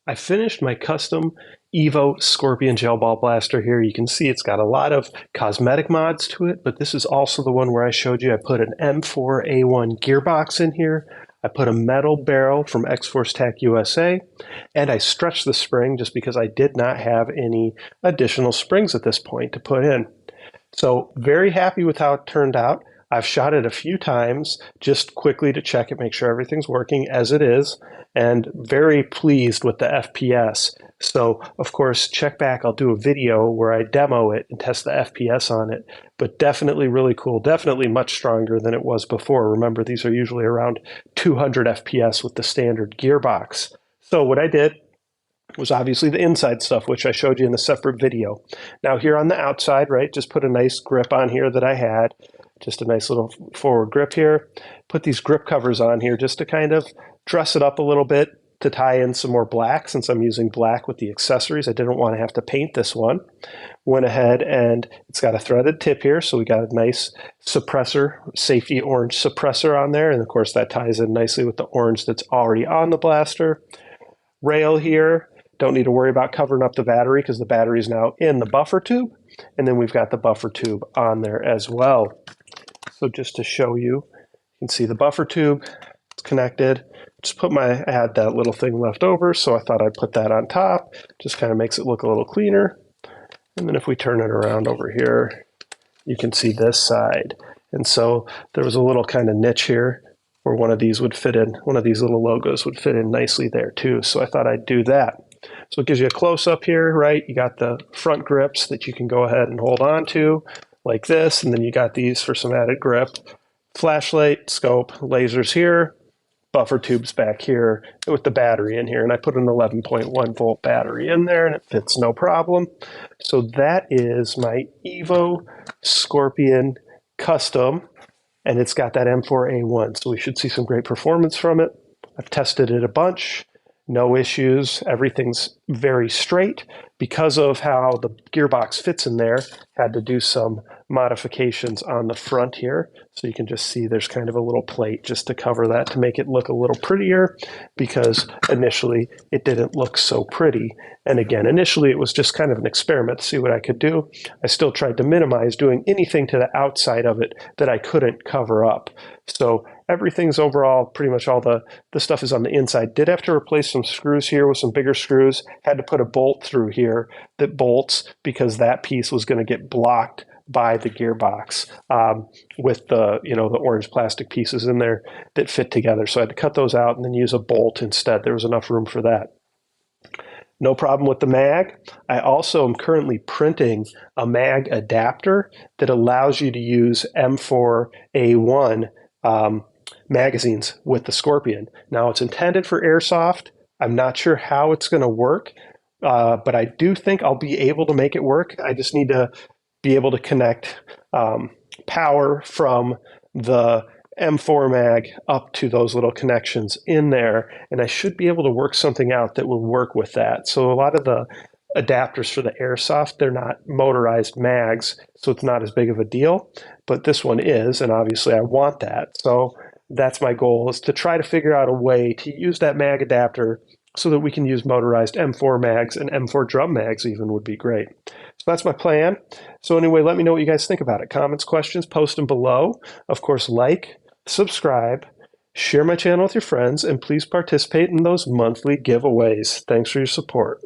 I finished my custom EVO Scorpion Gel Ball Blaster here. You can see it's got a lot of cosmetic mods to it, but this is also the one where I showed you I put an M4A1 gearbox in here. I put a metal barrel from X-Force Tac USA, and I stretched the spring just because I did not have any additional springs at this point to put in. So very happy with how it turned out. I've shot it a few times just quickly to check it, make sure everything's working as it is, and very pleased with the FPS. So of course, check back, I'll do a video where I demo it and test the FPS on it, but definitely really cool, definitely much stronger than it was before. Remember, these are usually around 200 FPS with the standard gearbox. So what I did was obviously the inside stuff, which I showed you in a separate video. Now here on the outside, right, just put a nice grip on here that I had, just a nice little forward grip here. Put these grip covers on here just to kind of dress it up a little bit to tie in some more black since I'm using black with the accessories. I didn't want to have to paint this one. Went ahead and it's got a threaded tip here, so we got a nice suppressor, safety orange suppressor on there, and of course that ties in nicely with the orange that's already on the blaster. Rail here. Don't need to worry about covering up the battery because the battery is now in the buffer tube. And then we've got the buffer tube on there as well. So just to show you, you can see the buffer tube, it's connected. I had that little thing left over, so I thought I'd put that on top. Just kind of makes it look a little cleaner. And then if we turn it around over here, you can see this side. And so there was a little kind of niche here where one of these would fit in, one of these little logos would fit in nicely there too. So I thought I'd do that. So it gives you a close-up here, right? You got the front grips that you can go ahead and hold on to like this, and then you got these for some added grip. Flashlight, scope, lasers here, buffer tubes back here with the battery in here, and I put an 11.1 volt battery in there and it fits no problem. So that is my EVO Scorpion Custom, and it's got that M4A1, so we should see some great performance from it. I've tested it a bunch. No issues, everything's very straight. Because of how the gearbox fits in there, had to do some modifications on the front here. So you can just see there's kind of a little plate just to cover that to make it look a little prettier, because initially it didn't look so pretty. And again, initially it was just kind of an experiment to see what I could do. I still tried to minimize doing anything to the outside of it that I couldn't cover up. So everything's overall, pretty much all the stuff is on the inside. Did have to replace some screws here with some bigger screws. Had to put a bolt through here that bolts because that piece was going to get blocked by the gearbox with the, the orange plastic pieces in there that fit together. So I had to cut those out and then use a bolt instead. There was enough room for that. No problem with the mag. I also am currently printing a mag adapter that allows you to use M4A1 magazines with the Scorpion. Now it's intended for airsoft. I'm not sure how it's going to work, but I do think I'll be able to make it work. I just need to be able to connect power from the M4 mag up to those little connections in there, and I should be able to work something out that will work with that. So a lot of the adapters for the airsoft, they're not motorized mags, so it's not as big of a deal, but this one is, and obviously I want that. So that's my goal, is to try to figure out a way to use that mag adapter so that we can use motorized M4 mags, and M4 drum mags even would be great. So that's my plan. So anyway, let me know what you guys think about it. Comments, questions, post them below. Of course, like, subscribe, share my channel with your friends, and please participate in those monthly giveaways. Thanks for your support.